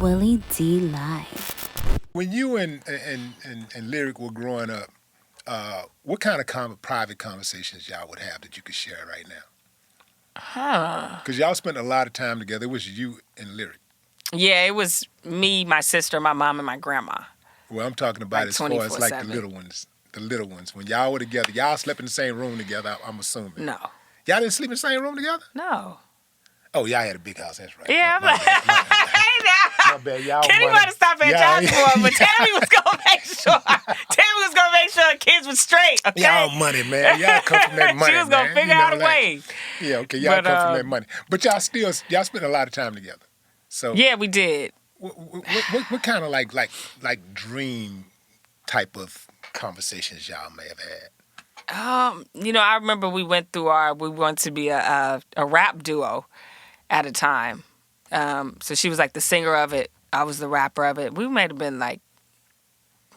Willie D Live. When you and Lyric were growing up, what kind of private conversations y'all would have that you could share right now? Because y'all spent a lot of time together. It was you and Lyric. Yeah, it was me, my sister, my mom, and my grandma. Well, I'm talking about Like as far as like 24/7. the little ones. The little ones. When y'all were together, y'all slept in the same room together, I'm assuming. No. Y'all didn't sleep in the same room together? No. Oh, y'all had a big house. That's right. Yeah, my bad. My bad. Y'all Kenny money. wanted to stop at child support, but Tami was gonna make sure. Tami was gonna make sure kids was straight. Okay. Y'all money, man. Y'all come from that money. She was gonna man. figure out a way. Yeah, okay. Y'all But, come from that money. But y'all spent a lot of time together. So Yeah, we did. what kind of like dream type of conversations y'all may have had? I remember we wanted to be a rap duo at a time. So she was like the singer of it. I was the rapper of it. We might have been like,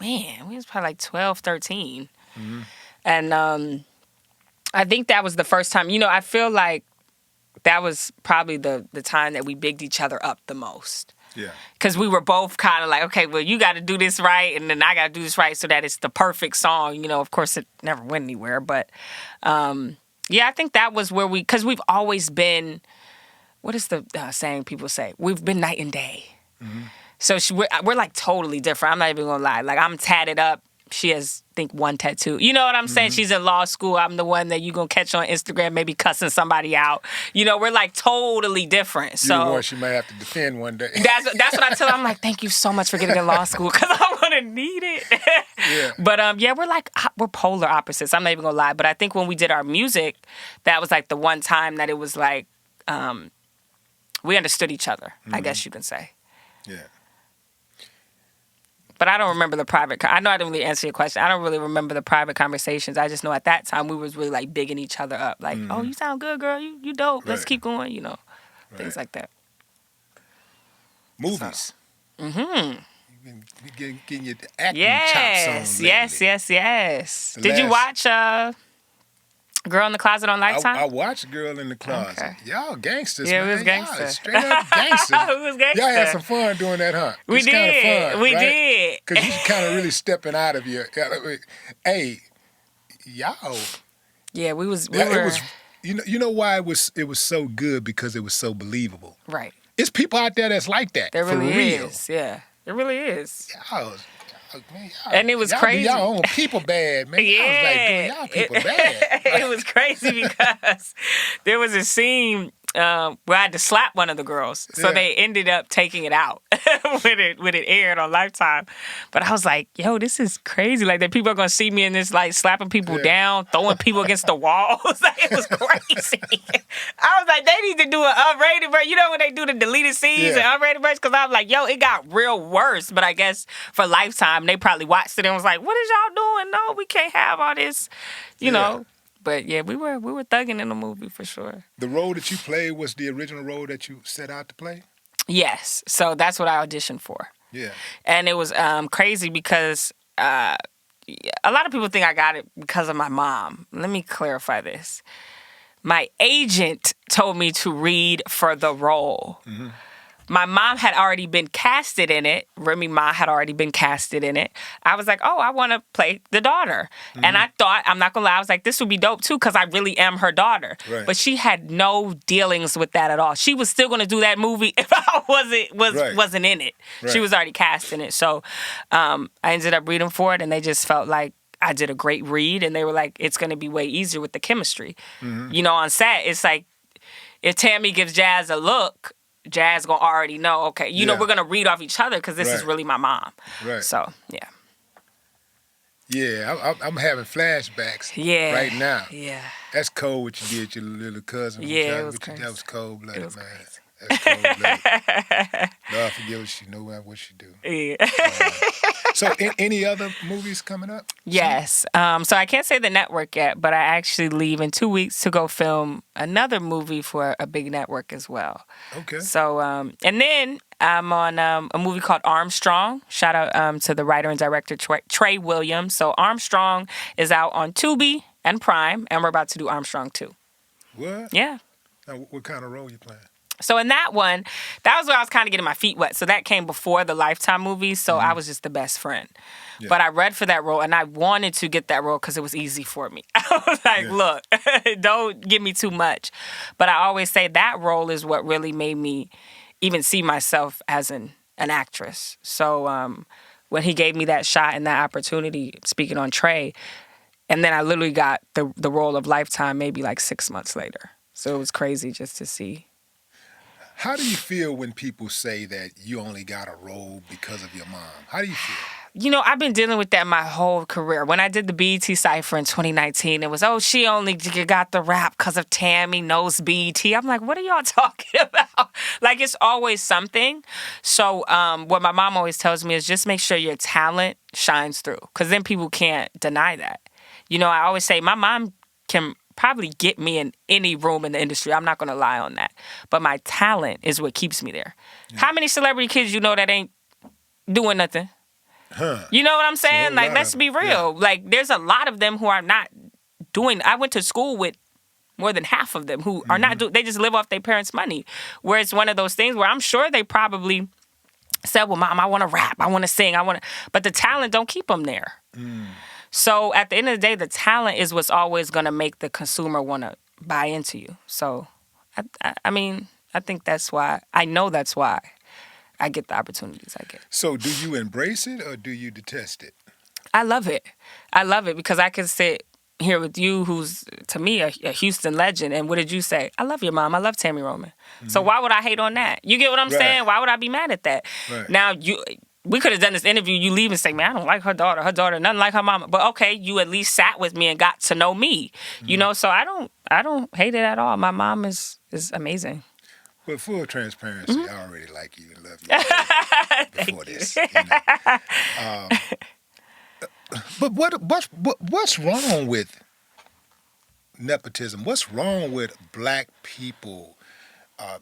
we was probably like 12, 13. Mm-hmm. And I think that was the first time. I feel like that was probably the time that we bigged each other up the most. Yeah. Because we were both kind of like, okay, well, you got to do this right, and then I got to do this right so that it's the perfect song. Of course, it never went anywhere. But, I think that was where because we've always been, what is the saying people say? We've been night and day. Mm-hmm. So we're like totally different. I'm not even going to lie. Like, I'm tatted up. She has, I think, one tattoo. You know what I'm saying? She's in law school. I'm the one that you going to catch on Instagram maybe cussing somebody out. We're like totally different. So You're the one she might have to defend one day. That's what I tell her. I'm like, thank you so much for getting in law school because I'm going to need it. Yeah. But, we're polar opposites. I'm not even going to lie. But I think when we did our music, that was like the one time that it was like we understood each other, I guess you can say. Yeah. But I don't remember the private. I know I didn't really answer your question. I don't really remember the private conversations. I just know at that time we was really like bigging each other up. Like, oh, you sound good, girl. You dope. Let's Right. keep going. Things like that. Movies. Mm-hmm. You've been getting your acting chops on lately. Yes. Did you watch Girl in the Closet on Lifetime? I watched Girl in the Closet. Okay. Y'all gangsters, Yeah, man. we was gangster. Y'all straight up gangsters. We was gangster. Y'all had some fun doing that, huh? We It's kind of did. fun, We right? did. Because you kind of really stepping out of your... Hey, y'all... Yeah, we were... It was, you know why it was so good? Because it was so believable. Right. It's people out there that's like that, There really for real. is. Yeah, it really is. Man, And it was y'all crazy. Do y'all own people bad, man. Yeah. I was like, dude, y'all people bad. It was crazy because there was a scene where I had to slap one of the girls. So Yeah. they ended up taking it out when it aired on Lifetime. But I was like, yo, this is crazy. Like, that people are going to see me in this, like, slapping people down, throwing people against the walls. Like, it was crazy. I was like, they need to do an unrated version. You know when they do the deleted scenes and unrated version? Because I was like, yo, it got real worse. But I guess for Lifetime, they probably watched it and was like, what is y'all doing? No, we can't have all this, you know. But yeah, we were thugging in the movie for sure. The role that you played was the original role that you set out to play? Yes. So that's what I auditioned for. Yeah. And it was crazy because a lot of people think I got it because of my mom. Let me clarify this. My agent told me to read for the role. Mm-hmm. My mom had already been casted in it. Remy Ma had already been casted in it. I was like, oh, I want to play the daughter. Mm-hmm. And I thought, I'm not going to lie, I was like, this would be dope too because I really am her daughter. Right. But she had no dealings with that at all. She was still going to do that movie if I wasn't in it. Right. She was already cast in it. So I ended up reading for it and they just felt like I did a great read. And they were like, it's going to be way easier with the chemistry. Mm-hmm. On set, it's like if Tami gives Jazz a look, Jazz gonna already know, okay, we're gonna read off each other because this is really my mom. Right. So, yeah. Yeah, I'm having flashbacks right now. Yeah. That's cold what you did to your little cousin. Yeah, it was crazy. That was cold-blooded, man. Crazy. That's cold-blooded. Lord forgive what she know what she do. Yeah. So any other movies coming up? Yes. So I can't say the network yet, but I actually leave in 2 weeks to go film another movie for a big network as well. Okay. So, and then I'm on a movie called Armstrong. Shout out to the writer and director Trey Williams. So Armstrong is out on Tubi and Prime, and we're about to do Armstrong 2. What? Yeah. Now, what kind of role you playing? So in that one, that was where I was kind of getting my feet wet. So that came before the Lifetime movies. So I was just the best friend. Yeah. But I read for that role, and I wanted to get that role because it was easy for me. I was like, look, don't give me too much. But I always say that role is what really made me even see myself as an actress. So when he gave me that shot and that opportunity, speaking on Trey, and then I literally got the role of Lifetime maybe like 6 months later. So it was crazy just to see. How do you feel when people say that you only got a role because of your mom? How do you feel? You know, I've been dealing with that my whole career. When I did the BET Cypher in 2019, it was, she only got the rap because of Tami knows BET. I'm like, what are y'all talking about? Like, it's always something. So what my mom always tells me is just make sure your talent shines through, because then people can't deny that. You know, I always say my mom can probably get me in any room in the industry. I'm not going to lie on that. But my talent is what keeps me there. Yeah. How many celebrity kids you know that ain't doing nothing? Huh. You know what I'm saying? Like, let's be real. Yeah. Like, there's a lot of them who are not doing. I went to school with more than half of them who are not doing. They just live off their parents' money. Where it's one of those things where I'm sure they probably said, well, Mom, I want to rap. I want to sing. But the talent don't keep them there. So at the end of the day, the talent is what's always going to make the consumer want to buy into you. So, I mean, I think that's why. I know that's why I get the opportunities I get. So do you embrace it or do you detest it? I love it. I love it because I can sit here with you who's, to me, a Houston legend. And what did you say? I love your mom. I love Tami Roman. So why would I hate on that? You get what I'm saying? Why would I be mad at that? Right. Now, we could have done this interview. You leave and say, man, I don't like her daughter. Her daughter, nothing like her mama. But okay, you at least sat with me and got to know me. You know, so I don't hate it at all. My mom is amazing. But full transparency, I already like you and love you before this. You know? But what's wrong with nepotism? What's wrong with black people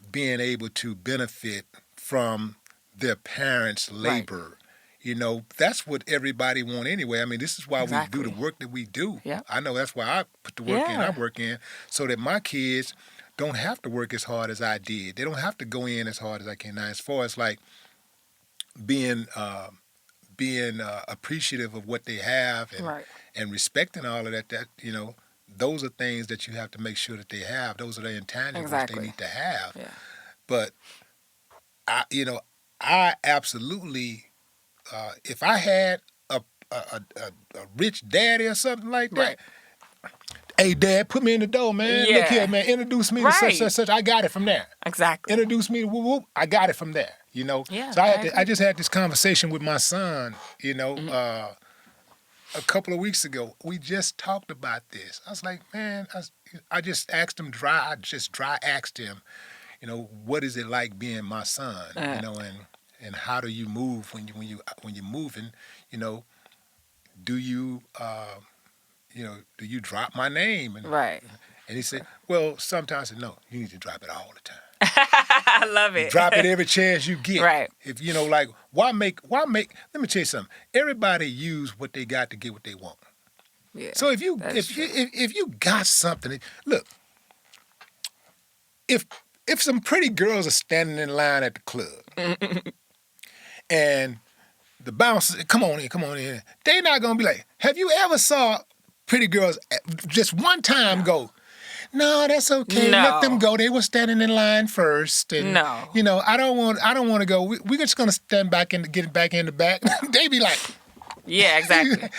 being able to benefit from their parents' labor? Right. You know, that's what everybody wants anyway. I mean, this is why we do the work that we do. Yep. I know that's why I put the work in I work in, so that my kids don't have to work as hard as I did. They don't have to go in as hard as I can. Now, as far as like being appreciative of what they have and respecting all of that, you know, those are things that you have to make sure that they have. Those are the intangibles they need to have. Yeah. But I absolutely, if I had a rich daddy or something like that. Hey, Dad, put me in the door, man. Look here, man. Introduce me to such. I got it from there. Exactly. Introduce me to whoop whoop. I got it from there. You know. Yeah, so I just had this conversation with my son. You know, a couple of weeks ago. We just talked about this. I was like, man, I just asked him dry. I just dry asked him, you know, what is it like being my son? You know, and how do you move when you're moving? You know, do you do you drop my name? And he said, well, sometimes I said, no, you need to drop it all the time. I love it. Drop it every chance you get. Right. If you know, like, why make let me tell you something. Everybody use what they got to get what they want. Yeah. So if you got something, look, if some pretty girls are standing in line at the club and the bouncers, come on in, they not gonna be like, have you ever saw pretty girls just one time go, no, that's okay. No. Let them go. They were standing in line first. And, you know, I don't want to go. We're just going to stand back and get back in the back. They be like, yeah, exactly.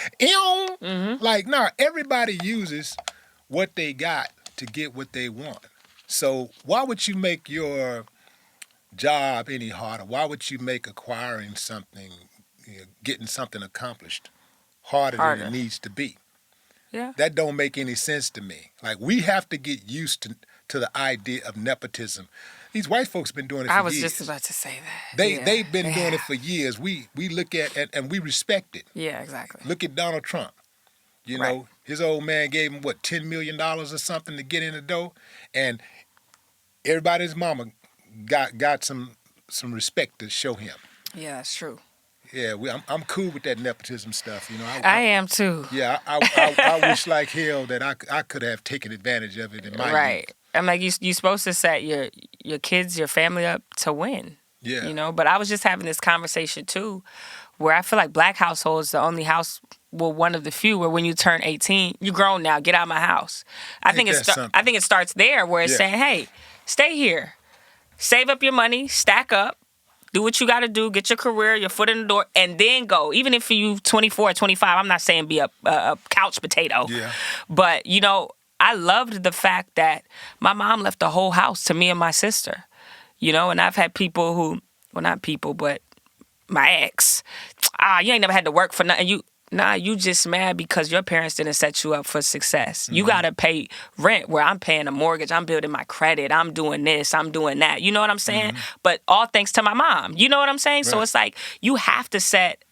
Like, no, everybody uses what they got to get what they want. So why would you make your job any harder? Why would you make acquiring something, getting something accomplished harder than it needs to be? Yeah. That don't make any sense to me. Like, we have to get used to the idea of nepotism. These white folks been doing it for years. I was just about to say that. They've been doing it for years. We look at it and we respect it. Yeah, exactly. Look at Donald Trump. You know, his old man gave him, $10 million or something to get in the door. And everybody's mama got some respect to show him. Yeah, that's true. Yeah, I'm cool with that nepotism stuff. You know, I am too. Yeah, I wish like hell that I could have taken advantage of it in my youth. I'm like, you supposed to set your kids, your family up to win. Yeah. You know, but I was just having this conversation too, where I feel like black households, the only house, well, one of the few where when you turn 18, you're grown now, get out of my house. I think it starts there, where it's saying, hey, stay here, save up your money, stack up, do what you got to do, get your career, your foot in the door, and then go. Even if you 24 or 25, I'm not saying be a couch potato. Yeah. But, you know, I loved the fact that my mom left the whole house to me and my sister. You know, and I've had people who, well, not people, but my ex, you ain't never had to work for nothing. You just mad because your parents didn't set you up for success. Mm-hmm. You got to pay rent where I'm paying a mortgage. I'm building my credit. I'm doing this. I'm doing that. You know what I'm saying? Mm-hmm. But all thanks to my mom. You know what I'm saying? Right. So it's like you have to set,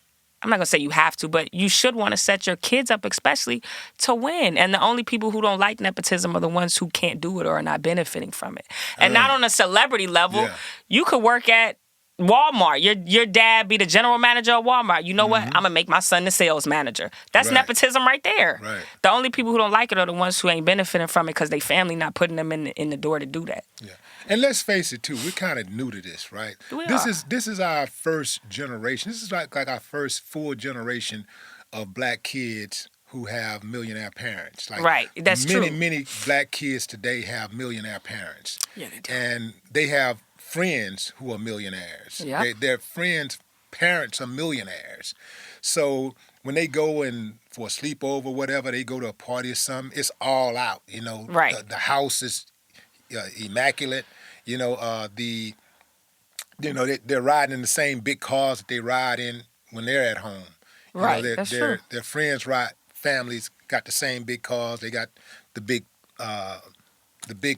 I'm not going to say you have to, but you should want to set your kids up especially to win. And the only people who don't like nepotism are the ones who can't do it or are not benefiting from it. And not on a celebrity level. Yeah. You could work at Walmart. Your dad be the general manager of Walmart. You know what? I'm going to make my son the sales manager. That's nepotism right there. Right. The only people who don't like it are the ones who ain't benefiting from it because they family not putting them in the door to do that. Yeah. And let's face it, too. We're kind of new to this, right? This is our first generation. This is like our first full generation of black kids who have millionaire parents. Like right. That's true. Many black kids today have millionaire parents. Yeah, they do. And they have friends who are millionaires. Yep. Their friends' parents are millionaires. So when they go in for a sleepover, whatever, they go to a party or something, it's all out. You know, right. The house is immaculate. You know, they're riding in the same big cars that they ride in when they're at home. Right. That's true. Their friends' families got the same big cars. They got the big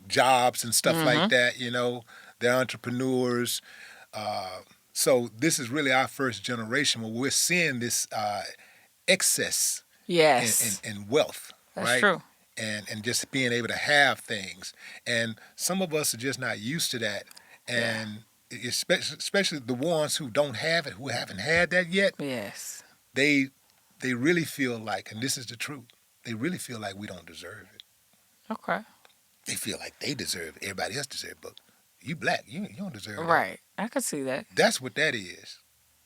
jobs and stuff like that. You know. They're entrepreneurs. So this is really our first generation where we're seeing this excess in wealth. That's right? True. And just being able to have things. And some of us are just not used to that. And especially the ones who don't have it, who haven't had that yet. Yes. They really feel like, and this is the truth, they really feel like we don't deserve it. Okay. They feel like they deserve it. Everybody else deserves it. But you black, you don't deserve it. Right. I could see that. That's what that is.